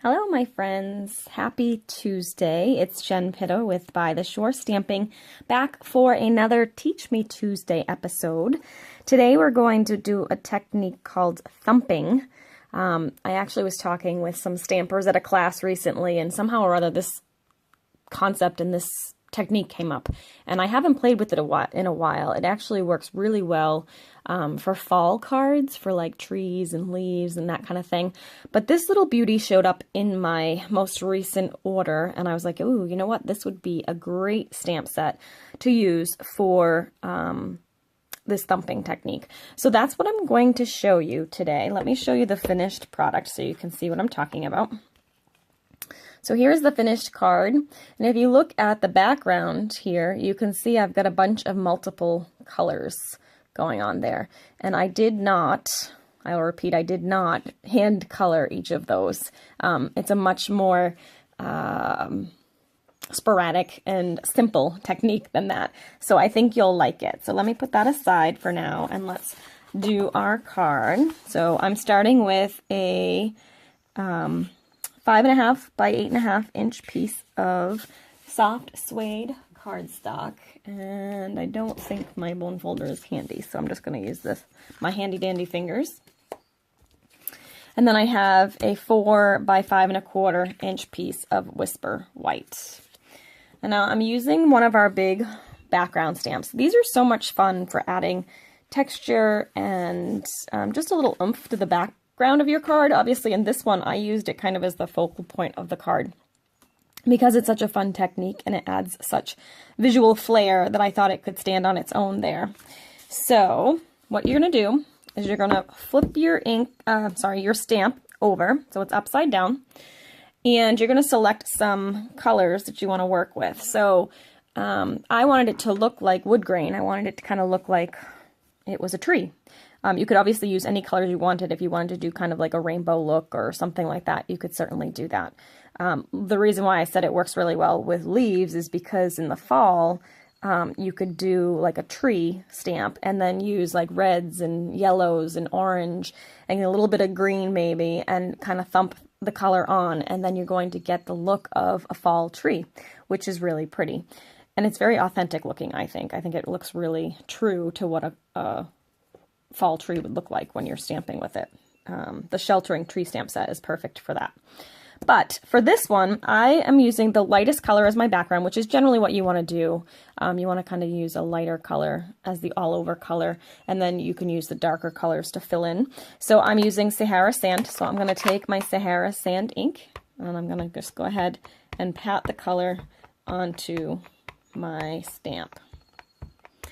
Hello, my friends. Happy Tuesday. It's Jen Pitta with By the Shore Stamping, back for another Teach Me Tuesday episode. Today we're going to do a technique called thumping. I actually was talking with some stampers at a class recently, and somehow or other this concept and this technique came up, and I haven't played with it in a while. It actually works really well for fall cards, for like trees and leaves and that kind of thing. But this little beauty showed up in my most recent order, and I was like, ooh, you know what? This would be a great stamp set to use for this thumping technique. So that's what I'm going to show you today. Let me show you the finished product so you can see what I'm talking about. So here's the finished card, and if you look at the background here, you can see I've got a bunch of multiple colors going on there. And I did not, I'll repeat, I did not hand color each of those. It's a much more sporadic and simple technique than that. So I think you'll like it. So let me put that aside for now, and let's do our card. So I'm starting with a 5.5 by 8.5 inch piece of soft suede cardstock, and I don't think my bone folder is handy, so I'm just going to use my handy dandy fingers. And then I have a 4 by 5.25 inch piece of Whisper white. And now I'm using one of our big background stamps. These are so much fun for adding texture and just a little oomph to the background of your card. Obviously in this one I used it kind of as the focal point of the card because it's such a fun technique and it adds such visual flair that I thought it could stand on its own there. So what you're going to do is you're going to flip your your stamp over so it's upside down, and you're going to select some colors that you want to work with. So I wanted it to look like wood grain. I wanted it to kind of look like it was a tree. You could obviously use any colors you wanted. If you wanted to do kind of like a rainbow look or something like that, you could certainly do that. The reason why I said it works really well with leaves is because in the fall, you could do like a tree stamp and then use like reds and yellows and orange and a little bit of green maybe, and kind of thump the color on, and then you're going to get the look of a fall tree, which is really pretty. And it's very authentic looking, I think. I think it looks really true to what a fall tree would look like when you're stamping with it. The sheltering tree stamp set is perfect for that. But for this one, I am using the lightest color as my background, which is generally what you want to do. You want to kind of use a lighter color as the all-over color, and then you can use the darker colors to fill in. So I'm using Sahara Sand, so I'm going to take my Sahara Sand ink, and I'm going to just go ahead and pat the color onto my stamp.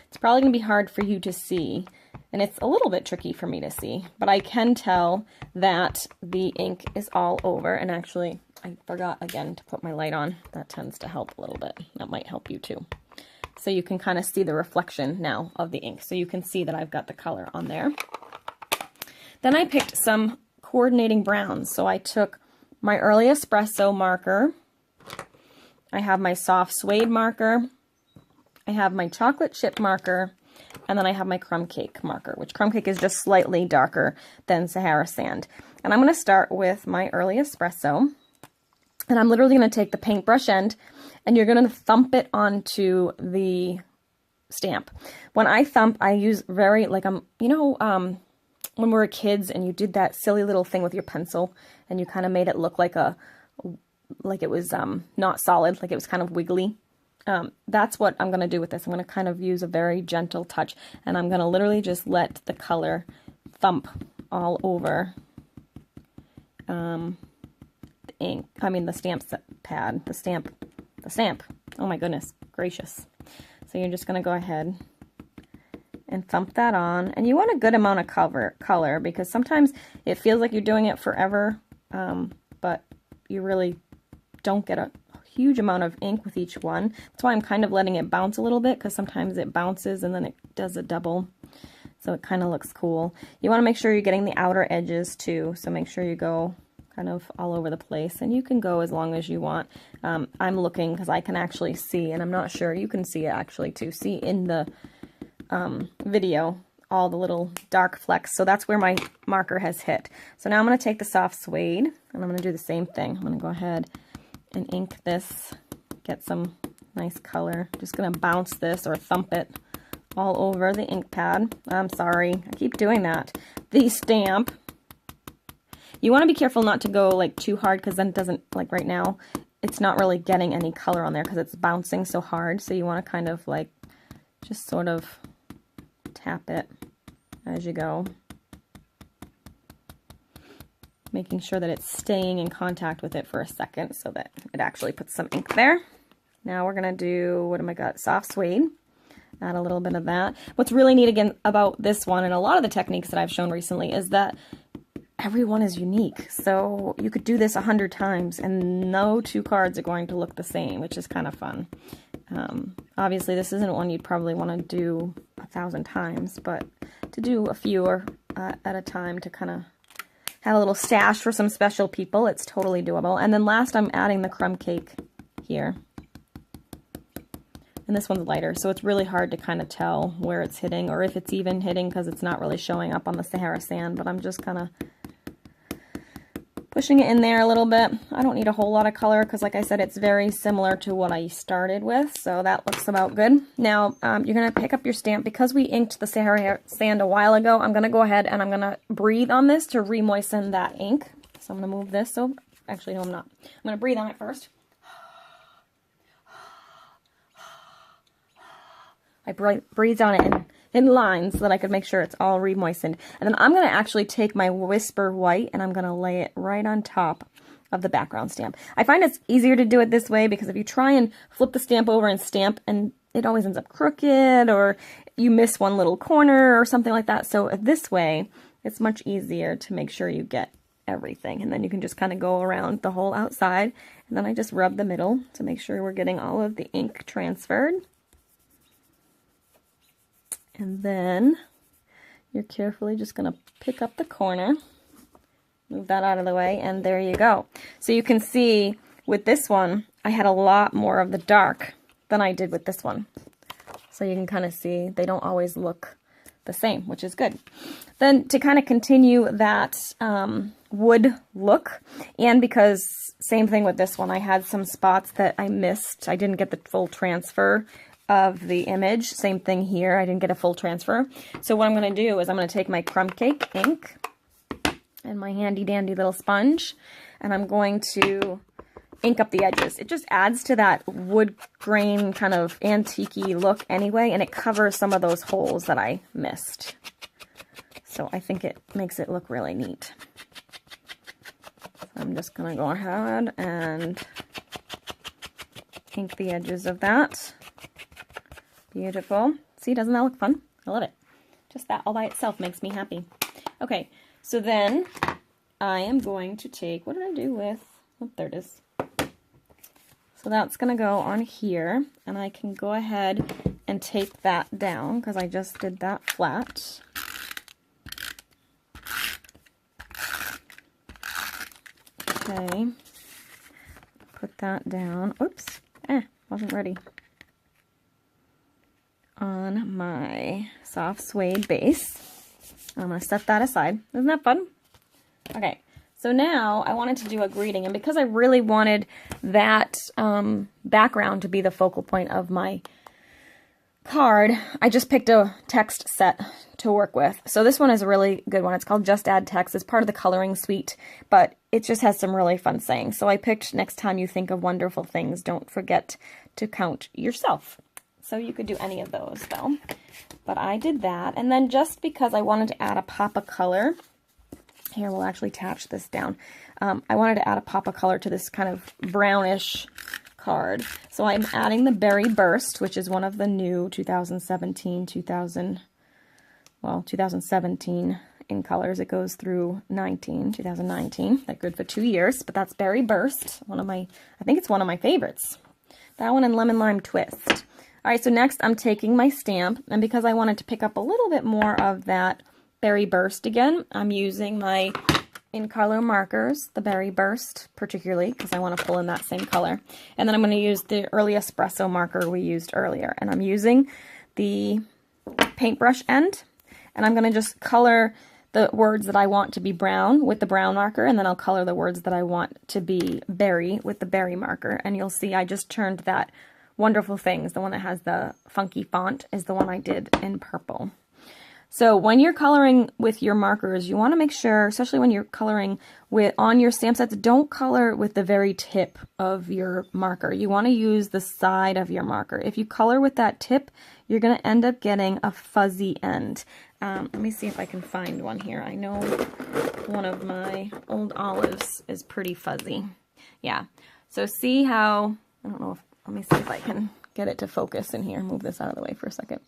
It's probably going to be hard for you to see, and it's a little bit tricky for me to see, but I can tell that the ink is all over. And actually, I forgot again to put my light on. That tends to help a little bit. That might help you too. So you can kind of see the reflection now of the ink. So you can see that I've got the color on there. Then I picked some coordinating browns. So I took my Early Espresso marker. I have my soft suede marker. I have my chocolate chip marker. And then I have my Crumb Cake marker, which Crumb Cake is just slightly darker than Sahara Sand. And I'm going to start with my Early Espresso. And I'm literally going to take the paintbrush end, and you're going to thump it onto the stamp. When I thump, I use very, like, when we were kids and you did that silly little thing with your pencil, and you kind of made it look like it was not solid, like it was kind of wiggly. That's what I'm going to do with this. I'm going to kind of use a very gentle touch, and I'm going to literally just let the color thump all over the ink. I mean the stamp pad, the stamp. Oh my goodness gracious. So you're just going to go ahead and thump that on, and you want a good amount of color because sometimes it feels like you're doing it forever, but you really don't get a huge amount of ink with each one. That's why I'm kind of letting it bounce a little bit, because sometimes it bounces and then it does a double. So it kind of looks cool. You want to make sure you're getting the outer edges too. So make sure you go kind of all over the place, and you can go as long as you want. I'm looking because I can actually see, and I'm not sure you can see it actually too. See in the video all the little dark flecks. So that's where my marker has hit. So now I'm going to take the soft suede, and I'm going to do the same thing. I'm going to go ahead and ink this, get some nice color. Just going to bounce this or thump it all over the ink pad. I'm sorry, I keep doing that. The stamp, you want to be careful not to go like too hard, because then it doesn't, like right now, it's not really getting any color on there because it's bouncing so hard. So you want to kind of like just sort of tap it as you go, making sure that it's staying in contact with it for a second so that it actually puts some ink there. Now we're going to do, what am I got? Soft suede. Add a little bit of that. What's really neat again about this one and a lot of the techniques that I've shown recently is that everyone is unique. So you could do this 100 times and no two cards are going to look the same, which is kind of fun. Obviously this isn't one you'd probably want to do 1,000 times, but to do a few at a time to kind of have a little stash for some special people, it's totally doable. And then last I'm adding the crumb cake here. And this one's lighter, so it's really hard to kind of tell where it's hitting or if it's even hitting because it's not really showing up on the Sahara Sand, but I'm just kind of pushing it in there a little bit. I don't need a whole lot of color because, like I said, it's very similar to what I started with, so that looks about good. Now, you're going to pick up your stamp. Because we inked the Sahara Sand a while ago, I'm going to go ahead and I'm going to breathe on this to re-moisten that ink. So I'm going to move this over. Actually, no, I'm not. I'm going to breathe on it first. I breathed on it in lines so that I could make sure it's all re-moistened. And then I'm going to actually take my Whisper White and I'm going to lay it right on top of the background stamp. I find it's easier to do it this way because if you try and flip the stamp over and stamp, and it always ends up crooked or you miss one little corner or something like that. So this way, it's much easier to make sure you get everything. And then you can just kind of go around the whole outside. And then I just rub the middle to make sure we're getting all of the ink transferred. And then you're carefully just going to pick up the corner, move that out of the way, and there you go. So you can see with this one, I had a lot more of the dark than I did with this one. So you can kind of see they don't always look the same, which is good. Then to kind of continue that wood look, and because same thing with this one, I had some spots that I missed. I didn't get the full transfer of the image. Same thing here. I didn't get a full transfer. So what I'm going to do is I'm going to take my Crumb Cake ink and my handy dandy little sponge, and I'm going to ink up the edges. It just adds to that wood grain kind of antique-y look anyway, and it covers some of those holes that I missed. So I think it makes it look really neat. So I'm just going to go ahead and ink the edges of that. Beautiful. See, doesn't that look fun? I love it. Just that all by itself makes me happy. Okay, so then I am going to take, what did I do with, oh, there it is. So that's going to go on here, and I can go ahead and tape that down because I just did that flat. Okay, put that down. Oops, wasn't ready. On my soft suede base. I'm going to set that aside. Isn't that fun? Okay, so now I wanted to do a greeting, and because I really wanted that background to be the focal point of my card, I just picked a text set to work with. So this one is a really good one. It's called Just Add Text. It's part of the coloring suite, but it just has some really fun sayings. So I picked, next time you think of wonderful things, don't forget to count yourself. So you could do any of those though, but I did that. And then just because I wanted to add a pop of color, here we'll actually attach this down. I wanted to add a pop of color to this kind of brownish card. So I'm adding the Berry Burst, which is one of the new 2017 in colors. It goes through 2019. They're good for 2 years, but that's Berry Burst. I think it's one of my favorites. That one and Lemon Lime Twist. All right, so next I'm taking my stamp, and because I wanted to pick up a little bit more of that Berry Burst again, I'm using my in color markers, the Berry Burst particularly, because I want to pull in that same color. And then I'm going to use the Early Espresso marker we used earlier, and I'm using the paintbrush end, And I'm going to just color the words that I want to be brown with the brown marker, and then I'll color the words that I want to be berry with the berry marker. And you'll see I just turned that Wonderful Things, the one that has the funky font, is the one I did in purple. So when you're coloring with your markers, you want to make sure, especially when you're coloring on your stamp sets, don't color with the very tip of your marker. You want to use the side of your marker. If you color with that tip, you're going to end up getting a fuzzy end. Let me see if I can find one here. I know one of my old olives is pretty fuzzy. Yeah. So see how, I don't know if, let me see if I can get it to focus in here. Move this out of the way for a second.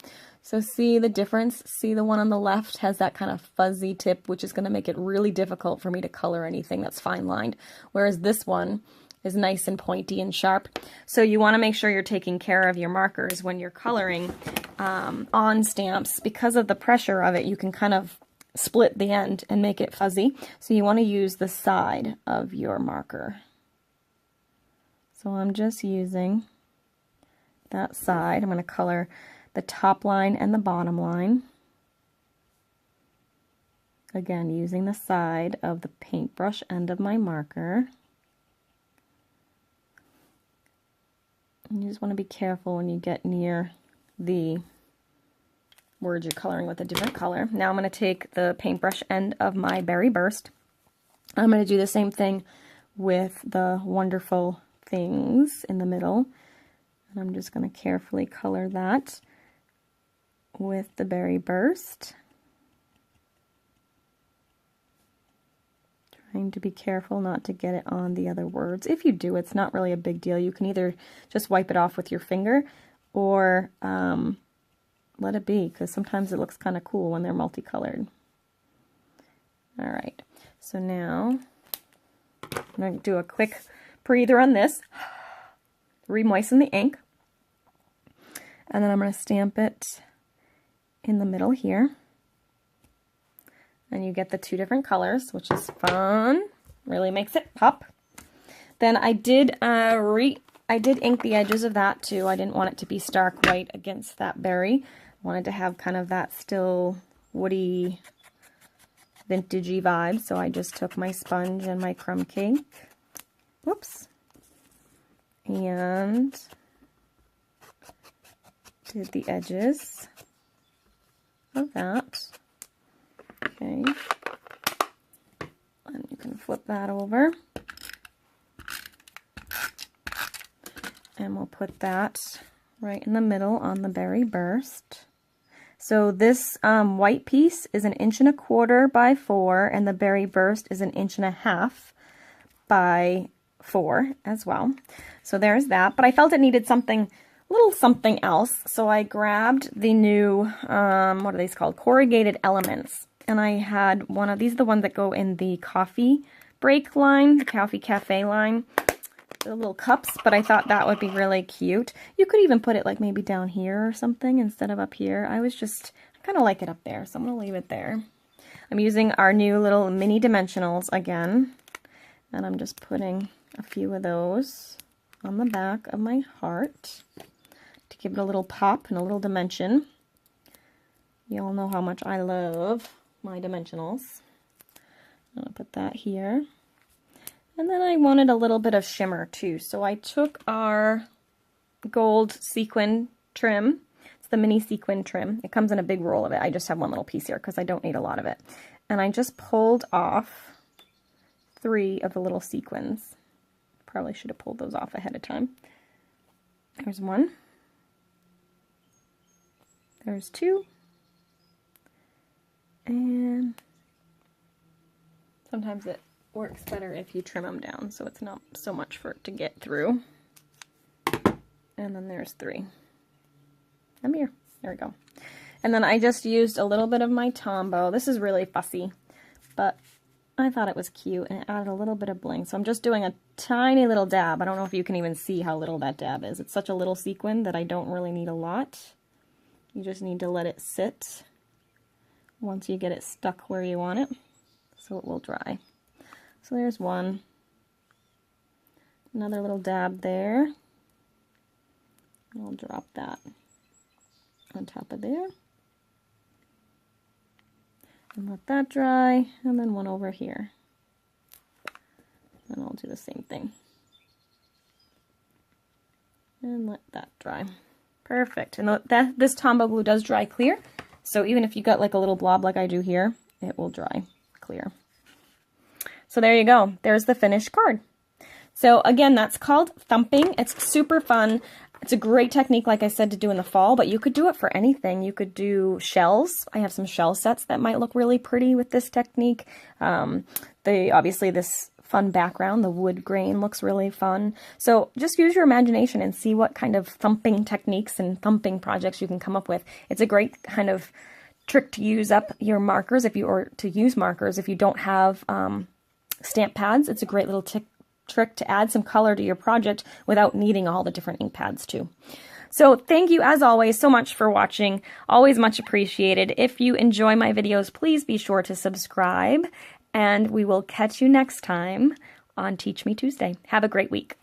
So see the difference? See the one on the left has that kind of fuzzy tip, which is going to make it really difficult for me to color anything that's fine lined. Whereas this one is nice and pointy and sharp. So you want to make sure you're taking care of your markers when you're coloring on stamps. Because of the pressure of it, you can kind of split the end and make it fuzzy. So you want to use the side of your marker. So I'm just using that side. I'm going to color the top line and the bottom line. Again, using the side of the paintbrush end of my marker. And you just want to be careful when you get near the words you're coloring with a different color. Now I'm going to take the paintbrush end of my Berry Burst. I'm going to do the same thing with the Wonderful Things in the middle. And I'm just going to carefully color that with the Berry Burst. Trying to be careful not to get it on the other words. If you do, it's not really a big deal. You can either just wipe it off with your finger or let it be, because sometimes it looks kind of cool when they're multicolored. All right, so now I'm going to do a quick breather on this, re-moisten the ink, and then I'm going to stamp it in the middle here. And you get the two different colors, which is fun. Really makes it pop. Then I did ink the edges of that too. I didn't want it to be stark white against that berry. I wanted to have kind of that still woody, vintagey vibe. So I just took my sponge and my crumb cake. Whoops. And did the edges of that. Okay, and you can flip that over, and we'll put that right in the middle on the Berry Burst. So this white piece is 1.25 inches by 4, and the Berry Burst is 1.5 inches by 4 as well. So there's that, but I felt it needed something, a little something else, so I grabbed the new, what are these called? Corrugated Elements. And I had one of these, the ones that go in the coffee break line, the coffee cafe line, the little cups, but I thought that would be really cute. You could even put it like maybe down here or something instead of up here. I kind of like it up there, so I'm going to leave it there. I'm using our new little mini dimensionals again, and I'm just putting a few of those on the back of my heart to give it a little pop and a little dimension. You all know how much I love my dimensionals. I'll put that here. And then I wanted a little bit of shimmer too. So I took our gold sequin trim. It's the mini sequin trim. It comes in a big roll of it. I just have one little piece here because I don't need a lot of it. And I just pulled off 3 of the little sequins. Probably should have pulled those off ahead of time. There's 1. There's 2. And sometimes it works better if you trim them down, so it's not so much for it to get through. And then there's 3. Come here. There we go. And then I just used a little bit of my Tombow. This is really fussy, but I thought it was cute, and it added a little bit of bling. So I'm just doing a tiny little dab. I don't know if you can even see how little that dab is. It's such a little sequin that I don't really need a lot. You just need to let it sit once you get it stuck where you want it, so it will dry. So there's 1. Another little dab there. I'll drop that on top of there. And let that dry, and then one over here. And I'll do the same thing. And let that dry. Perfect. And this Tombow glue does dry clear, so even if you got like a little blob like I do here, it will dry clear. So there you go. There's the finished card. So again, that's called thumping. It's super fun. It's a great technique, like I said, to do in the fall, but you could do it for anything. You could do shells. I have some shell sets that might look really pretty with this technique. Obviously this fun background, the wood grain looks really fun. So just use your imagination and see what kind of thumping techniques and thumping projects you can come up with. It's a great kind of trick to use up your markers or to use markers if you don't have stamp pads. It's a great little trick to add some color to your project without needing all the different ink pads too. So thank you as always so much for watching. Always much appreciated. If you enjoy my videos, please be sure to subscribe, and we will catch you next time on Teach Me Tuesday. Have a great week.